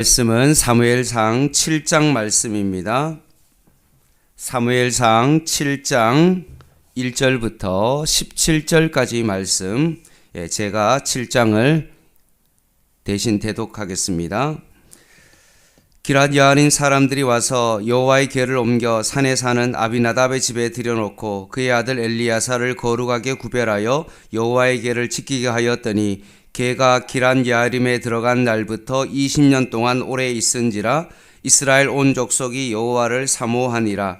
말씀은 사무엘상 7장 말씀입니다. 사무엘상 7장 1절부터 17절까지 말씀, 제가 7장을 대신 대독하겠습니다. 기럇 여아린 사람들이 와서 여호와의 궤를 옮겨 산에 사는 아비나답의 집에 들여놓고 그의 아들 엘리야사를 거룩하게 구별하여 여호와의 궤를 지키게 하였더니 궤가 기럇 여아림에 들어간 날부터 20년 동안 오래 있은지라 이스라엘 온 족속이 여호와를 사모하니라.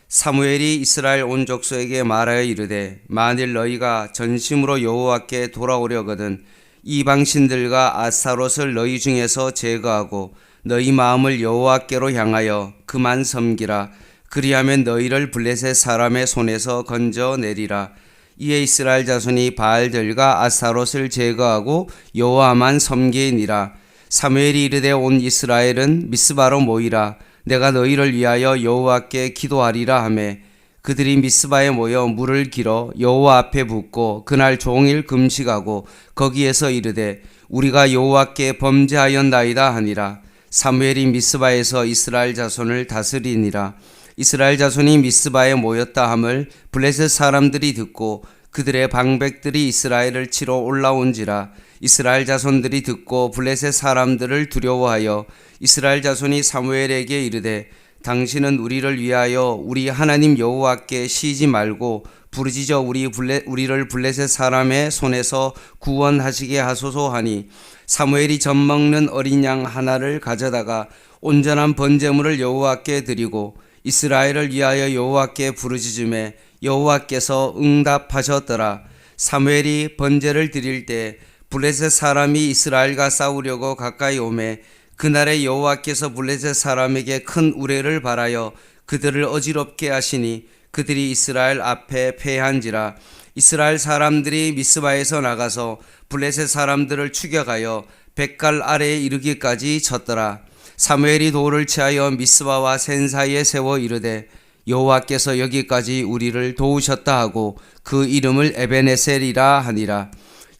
사무엘이 이스라엘 온 족속에게 말하여 이르되 만일 너희가 전심으로 여호와께 돌아오려거든 이방 신들과 아스타롯을 너희 중에서 제거하고 너희 마음을 여호와께로 향하여 그만 섬기라. 그리하면 너희를 블레셋 사람의 손에서 건져내리라. 이에 이스라엘 자손이 바알들과 아스타롯을 제거하고 여호와만 섬기니라. 사무엘이 이르되 온 이스라엘은 미스바로 모이라. 내가 너희를 위하여 여호와께 기도하리라 하매 그들이 미스바에 모여 물을 길어 여호와 앞에 붓고 그날 종일 금식하고 거기에서 이르되 우리가 여호와께 범죄하였나이다 하니라. 사무엘이 미스바에서 이스라엘 자손을 다스리니라. 이스라엘 자손이 미스바에 모였다 함을 블레셋 사람들이 듣고 그들의 방백들이 이스라엘을 치러 올라온지라. 이스라엘 자손들이 듣고 블레셋 사람들을 두려워하여 이스라엘 자손이 사무엘에게 이르되 당신은 우리를 위하여 우리 하나님 여호와께 쉬지 말고 부르짖어 우리를 블레셋 사람의 손에서 구원하시게 하소서 하니 사무엘이 젖 먹는 어린 양 하나를 가져다가 온전한 번제물을 여호와께 드리고 이스라엘을 위하여 여호와께 부르짖음에 여호와께서 응답하셨더라. 사무엘이 번제를 드릴 때 블레셋 사람이 이스라엘과 싸우려고 가까이 오매 그날에 여호와께서 블레셋 사람에게 큰 우레를 발하여 그들을 어지럽게 하시니 그들이 이스라엘 앞에 패한지라. 이스라엘 사람들이 미스바에서 나가서 블레셋 사람들을 추격하여 벳갈 아래에 이르기까지 쳤더라. 사무엘이 돌을 취하여 미스바와 센 사이에 세워 이르되 여호와께서 여기까지 우리를 도우셨다 하고 그 이름을 에베네셀이라 하니라.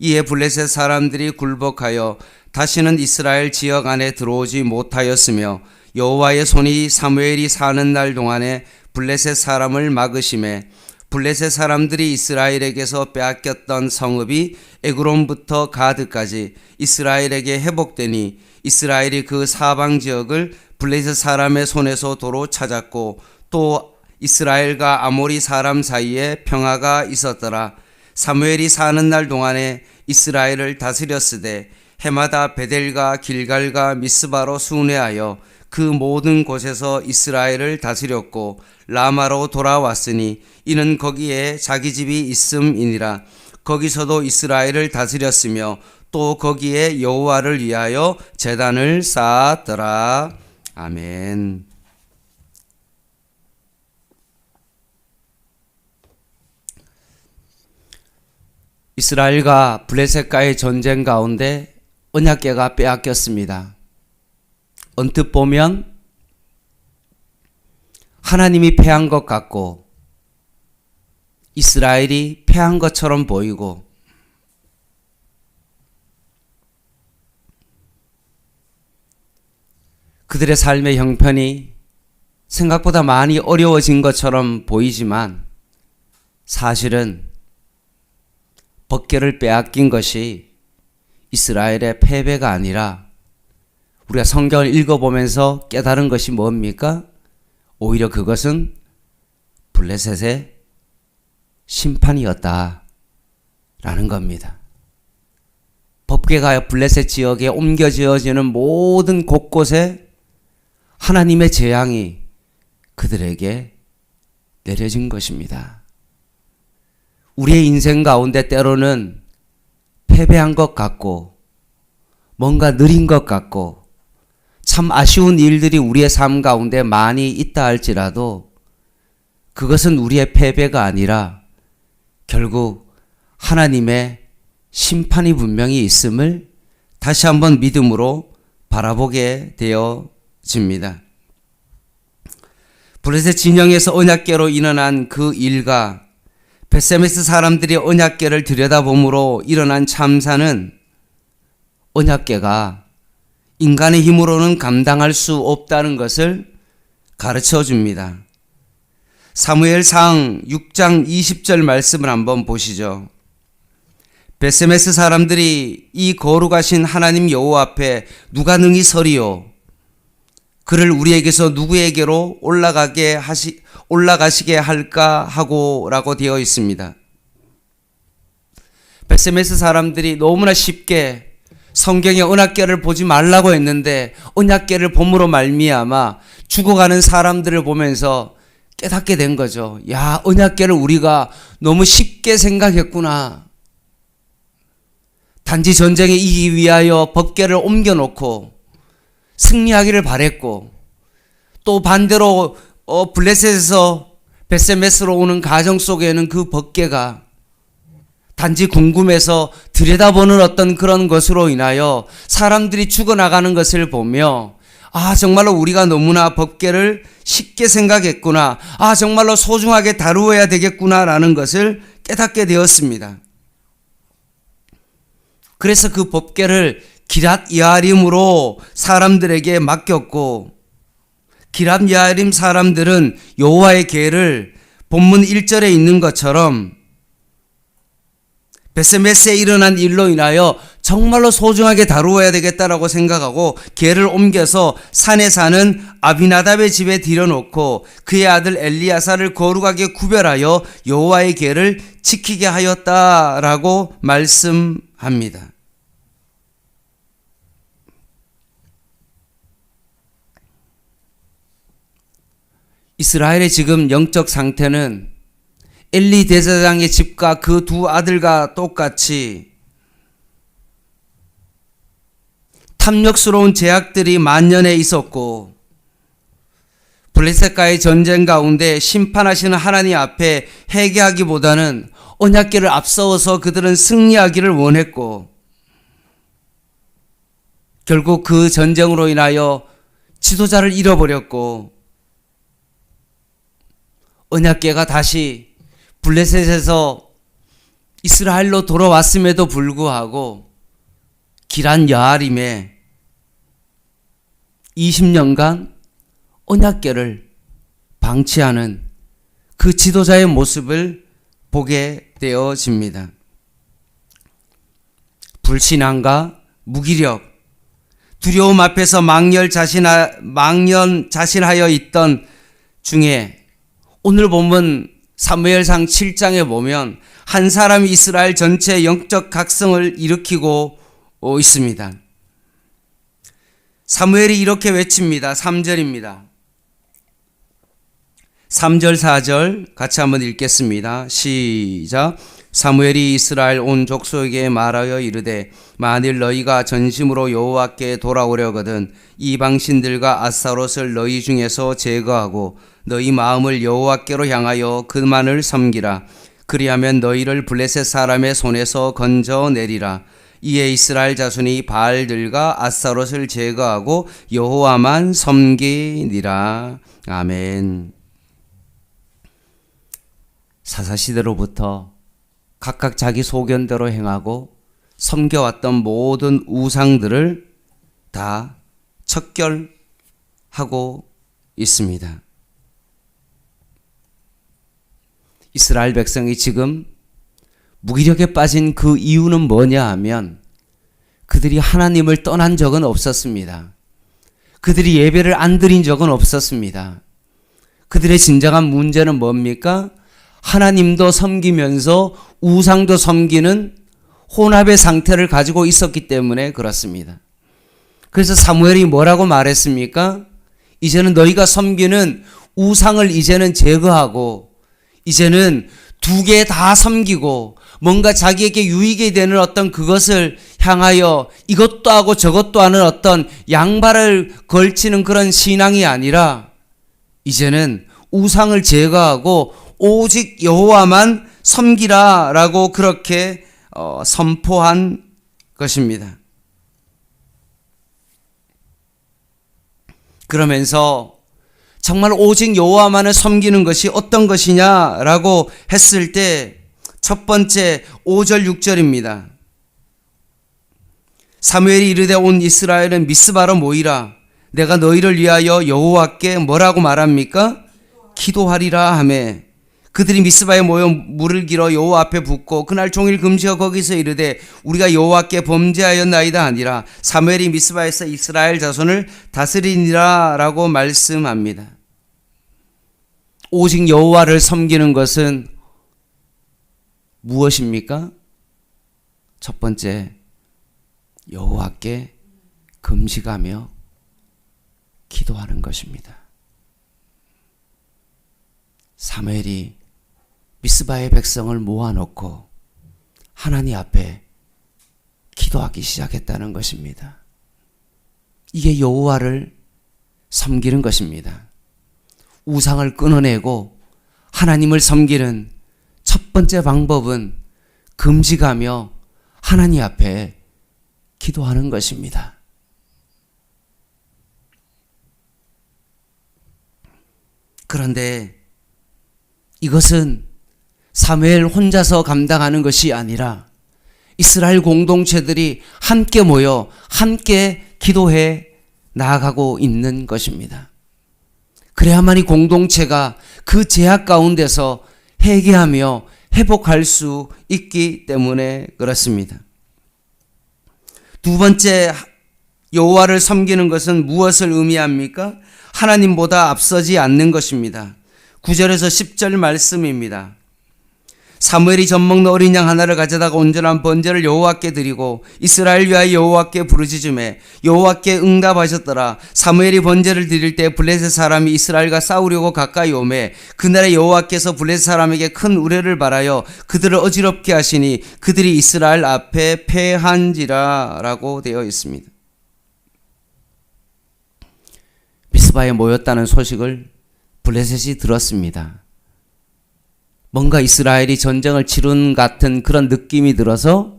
이에 블레셋 사람들이 굴복하여 다시는 이스라엘 지역 안에 들어오지 못하였으며 여호와의 손이 사무엘이 사는 날 동안에 블레셋 사람을 막으심에 블레셋 사람들이 이스라엘에게서 빼앗겼던 성읍이 에그론부터 가드까지 이스라엘에게 회복되니 이스라엘이 그 사방 지역을 블레셋 사람의 손에서 도로 찾았고 또 이스라엘과 아모리 사람 사이에 평화가 있었더라. 사무엘이 사는 날 동안에 이스라엘을 다스렸으되 해마다 베델과 길갈과 미스바로 순회하여 그 모든 곳에서 이스라엘을 다스렸고 라마로 돌아왔으니 이는 거기에 자기 집이 있음이니라. 거기서도 이스라엘을 다스렸으며 또 거기에 여호와를 위하여 제단을 쌓았더라. 아멘. 이스라엘과 블레셋과의 전쟁 가운데 언약궤가 빼앗겼습니다. 언뜻 보면 하나님이 패한 것 같고 이스라엘이 패한 것처럼 보이고 그들의 삶의 형편이 생각보다 많이 어려워진 것처럼 보이지만 사실은 법궤를 빼앗긴 것이 이스라엘의 패배가 아니라 우리가 성경을 읽어보면서 깨달은 것이 뭡니까? 오히려 그것은 블레셋의 심판이었다라는 겁니다. 법궤가 블레셋 지역에 옮겨지어지는 모든 곳곳에 하나님의 재앙이 그들에게 내려진 것입니다. 우리의 인생 가운데 때로는 패배한 것 같고 뭔가 느린 것 같고 참 아쉬운 일들이 우리의 삶 가운데 많이 있다 할지라도 그것은 우리의 패배가 아니라 결국 하나님의 심판이 분명히 있음을 다시 한번 믿음으로 바라보게 되어집니다. 블레셋 진영에서 언약궤로 일어난 그 일과 벳세메스 사람들이 언약궤를 들여다봄으로 일어난 참사는 언약궤가 인간의 힘으로는 감당할 수 없다는 것을 가르쳐 줍니다. 사무엘상 6장 20절 말씀을 한번 보시죠. 베세메스 사람들이 이 거룩하신 하나님 여호와 앞에 누가 능히 서리요? 그를 우리에게서 누구에게로 올라가시게 할까 하고 라고 되어 있습니다. 베세메스 사람들이 너무나 쉽게 성경의 언약궤를 보지 말라고 했는데 언약궤를 봄으로 말미암아 죽어가는 사람들을 보면서 깨닫게 된 거죠. 야, 언약궤를 우리가 너무 쉽게 생각했구나. 단지 전쟁에 이기기 위하여 법궤를 옮겨놓고 승리하기를 바랬고, 또 반대로 블레셋에서 베세메스로 오는 가정 속에는 그 법궤가 단지 궁금해서 들여다보는 어떤 그런 것으로 인하여 사람들이 죽어나가는 것을 보며 정말로 우리가 너무나 법궤를 쉽게 생각했구나. 정말로 소중하게 다루어야 되겠구나라는 것을 깨닫게 되었습니다. 그래서 그 법궤를 기랏 여아림으로 사람들에게 맡겼고, 기랏 여아림 사람들은 여호와의 궤를 본문 1절에 있는 것처럼 베세메스에 일어난 일로 인하여 정말로 소중하게 다루어야 되겠다라고 생각하고 궤를 옮겨서 산에 사는 아비나답의 집에 들여놓고 그의 아들 엘리야사를 거룩하게 구별하여 여호와의 궤를 지키게 하였다라고 말씀합니다. 이스라엘의 지금 영적 상태는 엘리 대제사장의 집과 그 두 아들과 똑같이 탐욕스러운 제약들이 만연해 있었고, 블레셋과의 전쟁 가운데 심판하시는 하나님 앞에 회개하기보다는 언약궤를 앞서서 그들은 승리하기를 원했고, 결국 그 전쟁으로 인하여 지도자를 잃어버렸고, 언약궤가 다시 블레셋에서 이스라엘로 돌아왔음에도 불구하고 기란 여아림에 20년간 언약궤를 방치하는 그 지도자의 모습을 보게 되어집니다. 불신앙과 무기력, 두려움 앞에서 망연 자신하여 있던 중에 오늘 본문 사무엘상 7장에 보면 한 사람이 이스라엘 전체의 영적 각성을 일으키고 있습니다. 사무엘이 이렇게 외칩니다. 3절입니다. 3절 4절 같이 한번 읽겠습니다. 시작. 사무엘이 이스라엘 온 족속에게 말하여 이르되 만일 너희가 전심으로 여호와께 돌아오려거든 이방신들과 아스타롯을 너희 중에서 제거하고 너희 마음을 여호와께로 향하여 그만을 섬기라. 그리하면 너희를 블레셋 사람의 손에서 건져내리라. 이에 이스라엘 자손이 바알들과 아스타롯을 제거하고 여호와만 섬기니라. 아멘. 사사시대로부터 각각 자기 소견대로 행하고 섬겨왔던 모든 우상들을 다 척결하고 있습니다. 이스라엘 백성이 지금 무기력에 빠진 그 이유는 뭐냐 하면 그들이 하나님을 떠난 적은 없었습니다. 그들이 예배를 안 드린 적은 없었습니다. 그들의 진정한 문제는 뭡니까? 하나님도 섬기면서 우상도 섬기는 혼합의 상태를 가지고 있었기 때문에 그렇습니다. 그래서 사무엘이 뭐라고 말했습니까? 이제는 너희가 섬기는 우상을 이제는 제거하고 이제는 두 개 다 섬기고 뭔가 자기에게 유익이 되는 어떤 그것을 향하여 이것도 하고 저것도 하는 어떤 양발을 걸치는 그런 신앙이 아니라 이제는 우상을 제거하고 오직 여호와만 섬기라라고 그렇게 선포한 것입니다. 그러면서 정말 오직 여호와만을 섬기는 것이 어떤 것이냐라고 했을 때 첫 번째 5절 6절입니다. 사무엘이 이르되 온 이스라엘은 미스바로 모이라. 내가 너희를 위하여 여호와께 뭐라고 말합니까? 기도하리라 하매 그들이 미스바에 모여 물을 길어 여호와 앞에 붓고 그날 종일 금지어 거기서 이르되 우리가 여호와께 범죄하였나이다 하니라. 사무엘이 미스바에서 이스라엘 자손을 다스리니라 라고 말씀합니다. 오직 여호와를 섬기는 것은 무엇입니까? 첫 번째, 여호와께 금식하며 기도하는 것입니다. 사무엘이 미스바의 백성을 모아놓고 하나님 앞에 기도하기 시작했다는 것입니다. 이게 여호와를 섬기는 것입니다. 우상을 끊어내고 하나님을 섬기는 첫 번째 방법은 금식하며 하나님 앞에 기도하는 것입니다. 그런데 이것은 사무엘 혼자서 감당하는 것이 아니라 이스라엘 공동체들이 함께 모여 함께 기도해 나아가고 있는 것입니다. 그래야만이 공동체가 그 제약 가운데서 회개하며 회복할 수 있기 때문에 그렇습니다. 두 번째, 여호와를 섬기는 것은 무엇을 의미합니까? 하나님보다 앞서지 않는 것입니다. 9절에서 10절 말씀입니다. 사무엘이 젖먹는 어린 양 하나를 가져다가 온전한 번제를 여호와께 드리고 이스라엘 위하여 여호와께 부르짖음에 여호와께 응답하셨더라. 사무엘이 번제를 드릴 때 블레셋 사람이 이스라엘과 싸우려고 가까이 오매 그날에 여호와께서 블레셋 사람에게 큰 우레를 발하여 그들을 어지럽게 하시니 그들이 이스라엘 앞에 패한지라 라고 되어 있습니다. 미스바에 모였다는 소식을 블레셋이 들었습니다. 뭔가 이스라엘이 전쟁을 치른 같은 그런 느낌이 들어서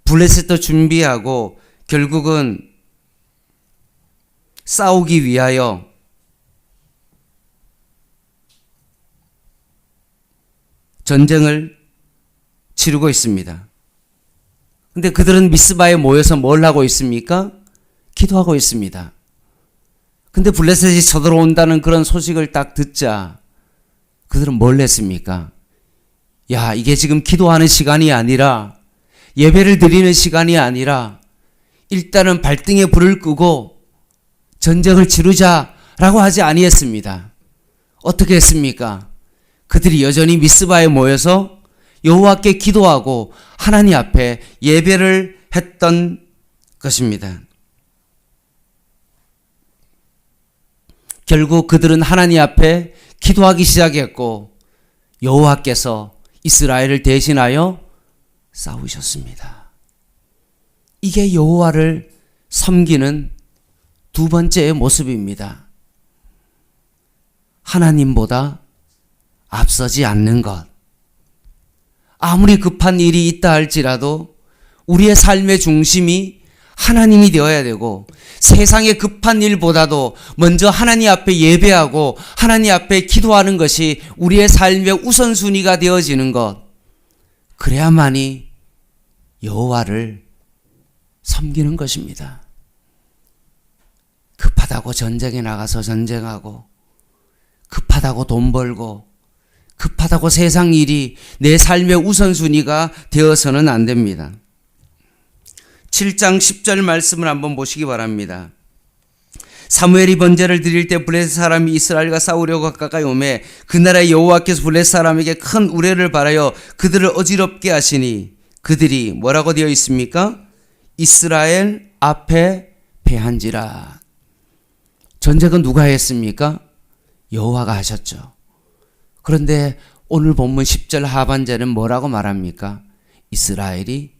블레셋도 준비하고 결국은 싸우기 위하여 전쟁을 치르고 있습니다. 근데 그들은 미스바에 모여서 뭘 하고 있습니까? 기도하고 있습니다. 근데 블레셋이 쳐들어온다는 그런 소식을 딱 듣자 그들은 뭘 했습니까? 야, 이게 지금 기도하는 시간이 아니라 예배를 드리는 시간이 아니라 일단은 발등에 불을 끄고 전쟁을 치르자라고 하지 아니했습니다. 어떻게 했습니까? 그들이 여전히 미스바에 모여서 여호와께 기도하고 하나님 앞에 예배를 했던 것입니다. 결국 그들은 하나님 앞에 기도하기 시작했고 여호와께서 이스라엘을 대신하여 싸우셨습니다. 이게 여호와를 섬기는 두 번째의 모습입니다. 하나님보다 앞서지 않는 것. 아무리 급한 일이 있다 할지라도 우리의 삶의 중심이 하나님이 되어야 되고 세상의 급한 일보다도 먼저 하나님 앞에 예배하고 하나님 앞에 기도하는 것이 우리의 삶의 우선순위가 되어지는 것. 그래야만이 여호와를 섬기는 것입니다. 급하다고 전쟁에 나가서 전쟁하고 급하다고 돈 벌고 급하다고 세상 일이 내 삶의 우선순위가 되어서는 안 됩니다. 7장 10절 말씀을 한번 보시기 바랍니다. 사무엘이 번제를 드릴 때 블레셋 사람이 이스라엘과 싸우려고 가까이 오매 그날에 여호와께서 블레셋 사람에게 큰 우레를 발하여 그들을 어지럽게 하시니 그들이 뭐라고 되어 있습니까? 이스라엘 앞에 패한지라. 전쟁은 누가 했습니까? 여호와가 하셨죠. 그런데 오늘 본문 10절 하반절은 뭐라고 말합니까? 이스라엘이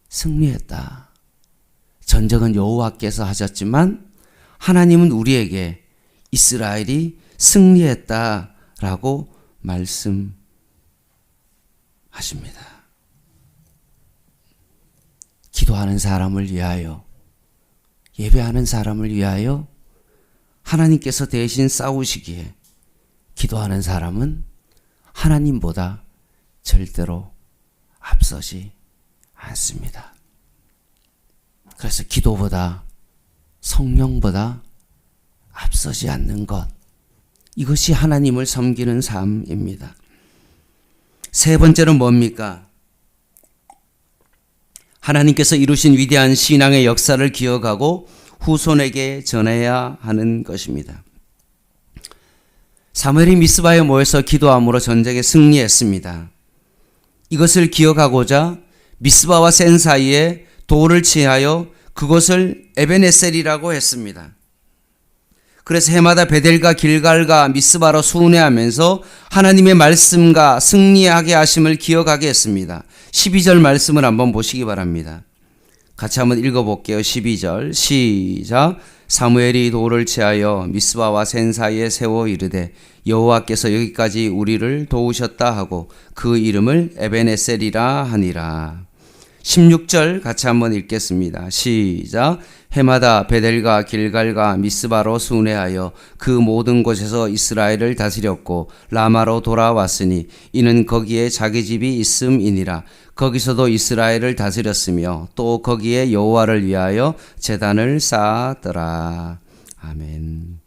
승리했다. 전쟁은 여호와께서 하셨지만 하나님은 우리에게 이스라엘이 승리했다라고 말씀하십니다. 기도하는 사람을 위하여, 예배하는 사람을 위하여 하나님께서 대신 싸우시기에 기도하는 사람은 하나님보다 절대로 앞서지 않습니다. 그래서 기도보다 성령보다 앞서지 않는 것, 이것이 하나님을 섬기는 삶입니다. 세 번째는 뭡니까? 하나님께서 이루신 위대한 신앙의 역사를 기억하고 후손에게 전해야 하는 것입니다. 사무엘이 미스바에 모여서 기도함으로 전쟁에 승리했습니다. 이것을 기억하고자 미스바와 센 사이에 돌을 취하여 그곳을 에벤에셀이라고 했습니다. 그래서 해마다 베델과 길갈과 미스바로 순회하면서 하나님의 말씀과 승리하게 하심을 기억하게 했습니다. 12절 말씀을 한번 보시기 바랍니다. 같이 한번 읽어볼게요. 12절 시작. 사무엘이 돌을 취하여 미스바와 센 사이에 세워 이르되 여호와께서 여기까지 우리를 도우셨다 하고 그 이름을 에벤에셀이라 하니라. 16절 같이 한번 읽겠습니다. 시작. 해마다 베델과 길갈과 미스바로 순회하여 그 모든 곳에서 이스라엘을 다스렸고 라마로 돌아왔으니 이는 거기에 자기 집이 있음이니라. 거기서도 이스라엘을 다스렸으며 또 거기에 여호와를 위하여 제단을 쌓았더라. 아멘.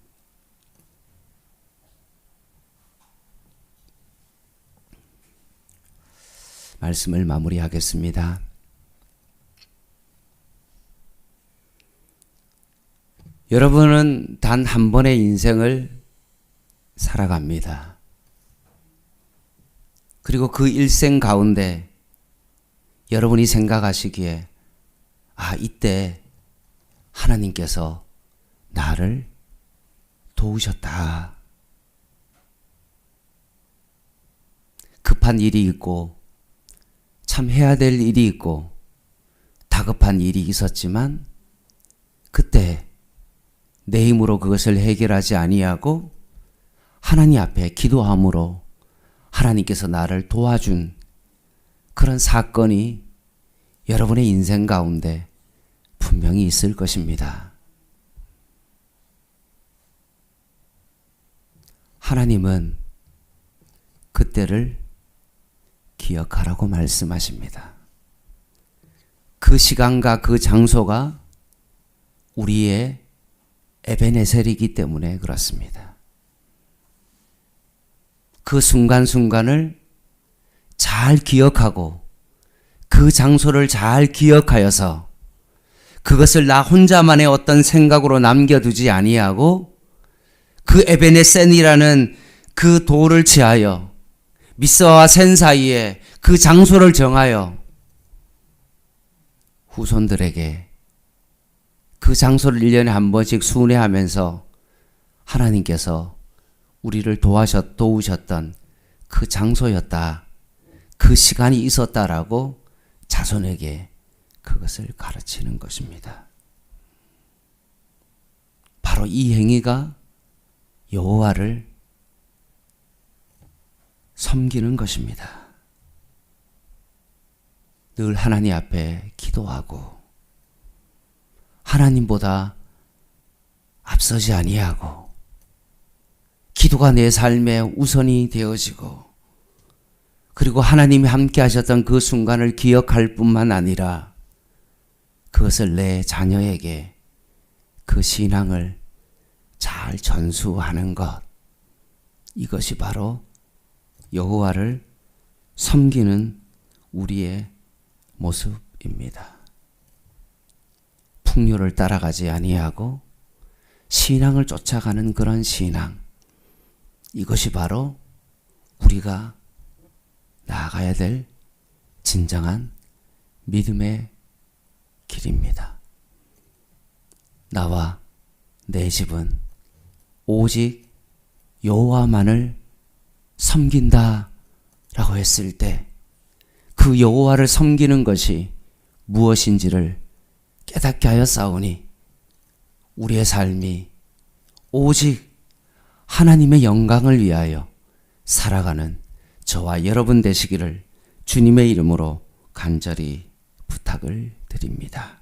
말씀을 마무리하겠습니다. 여러분은 단 한 번의 인생을 살아갑니다. 그리고 그 일생 가운데 여러분이 생각하시기에 이때 하나님께서 나를 도우셨다. 급한 일이 있고 참 해야 될 일이 있고 다급한 일이 있었지만 그때 내 힘으로 그것을 해결하지 아니하고 하나님 앞에 기도함으로 하나님께서 나를 도와준 그런 사건이 여러분의 인생 가운데 분명히 있을 것입니다. 하나님은 그때를 기억하라고 말씀하십니다. 그 시간과 그 장소가 우리의 에벤에셀이기 때문에 그렇습니다. 그 순간순간을 잘 기억하고 그 장소를 잘 기억하여서 그것을 나 혼자만의 어떤 생각으로 남겨두지 아니하고 그 에벤에셀이라는 그 돌을 취하여 미스바와 센 사이에 그 장소를 정하여 후손들에게 그 장소를 1년에 한 번씩 순회하면서 하나님께서 우리를 도우셨던 그 장소였다. 그 시간이 있었다라고 자손에게 그것을 가르치는 것입니다. 바로 이 행위가 여호와를 섬기는 것입니다. 늘 하나님 앞에 기도하고 하나님보다 앞서지 아니하고 기도가 내 삶의 우선이 되어지고 그리고 하나님이 함께 하셨던 그 순간을 기억할 뿐만 아니라 그것을 내 자녀에게 그 신앙을 잘 전수하는 것, 이것이 바로 여호와를 섬기는 우리의 모습입니다. 풍요를 따라가지 아니하고 신앙을 쫓아가는 그런 신앙, 이것이 바로 우리가 나아가야 될 진정한 믿음의 길입니다. 나와 내 집은 오직 여호와만을 섬긴다 라고 했을 때 그 여호와를 섬기는 것이 무엇인지를 깨닫게 하였사오니 우리의 삶이 오직 하나님의 영광을 위하여 살아가는 저와 여러분 되시기를 주님의 이름으로 간절히 부탁을 드립니다.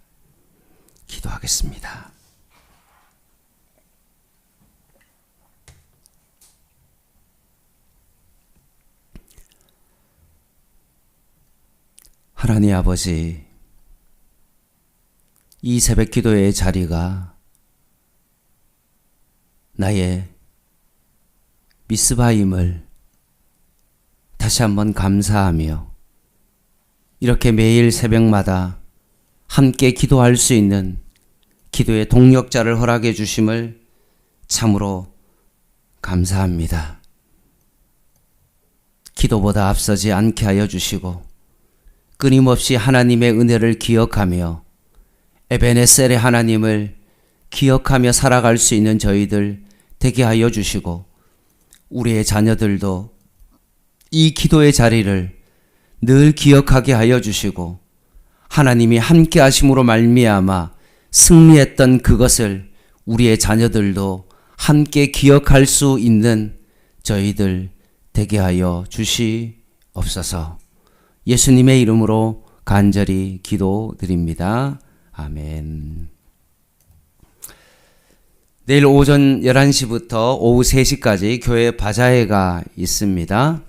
기도하겠습니다. 하나님 아버지, 이 새벽 기도의 자리가 나의 미스바임을 다시 한번 감사하며 이렇게 매일 새벽마다 함께 기도할 수 있는 기도의 동력자를 허락해 주심을 참으로 감사합니다. 기도보다 앞서지 않게 하여 주시고 끊임없이 하나님의 은혜를 기억하며 에베네셀의 하나님을 기억하며 살아갈 수 있는 저희들 되게 하여 주시고 우리의 자녀들도 이 기도의 자리를 늘 기억하게 하여 주시고 하나님이 함께 하심으로 말미암아 승리했던 그것을 우리의 자녀들도 함께 기억할 수 있는 저희들 되게 하여 주시옵소서. 예수님의 이름으로 간절히 기도드립니다. 아멘. 내일 오전 11시부터 오후 3시까지 교회 바자회가 있습니다.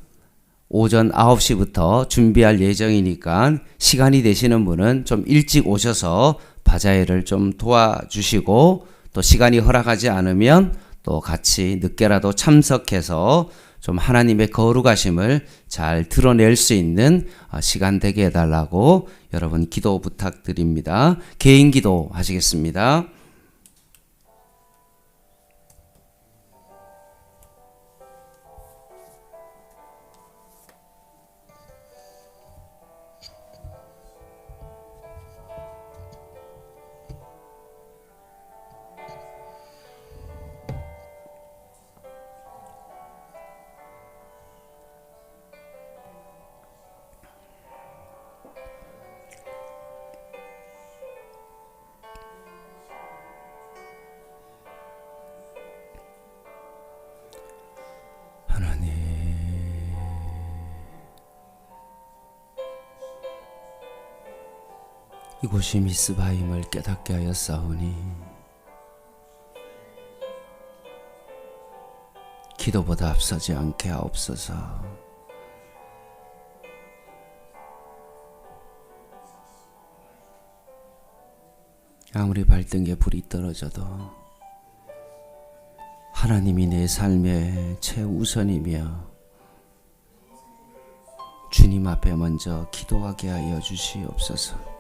오전 9시부터 준비할 예정이니까 시간이 되시는 분은 좀 일찍 오셔서 바자회를 좀 도와주시고 또 시간이 허락하지 않으면 또 같이 늦게라도 참석해서 좀 하나님의 거룩하심을 잘 드러낼 수 있는 시간 되게 해달라고 여러분 기도 부탁드립니다. 개인 기도 하시겠습니다. 하나님, 이곳이 미스바임을 깨닫게 하였사오니 기도보다 앞서지 않게 하옵소서. 아무리 발등에 불이 떨어져도 하나님이 내 삶의 최우선이며 주님 앞에 먼저 기도하게 하여 주시옵소서.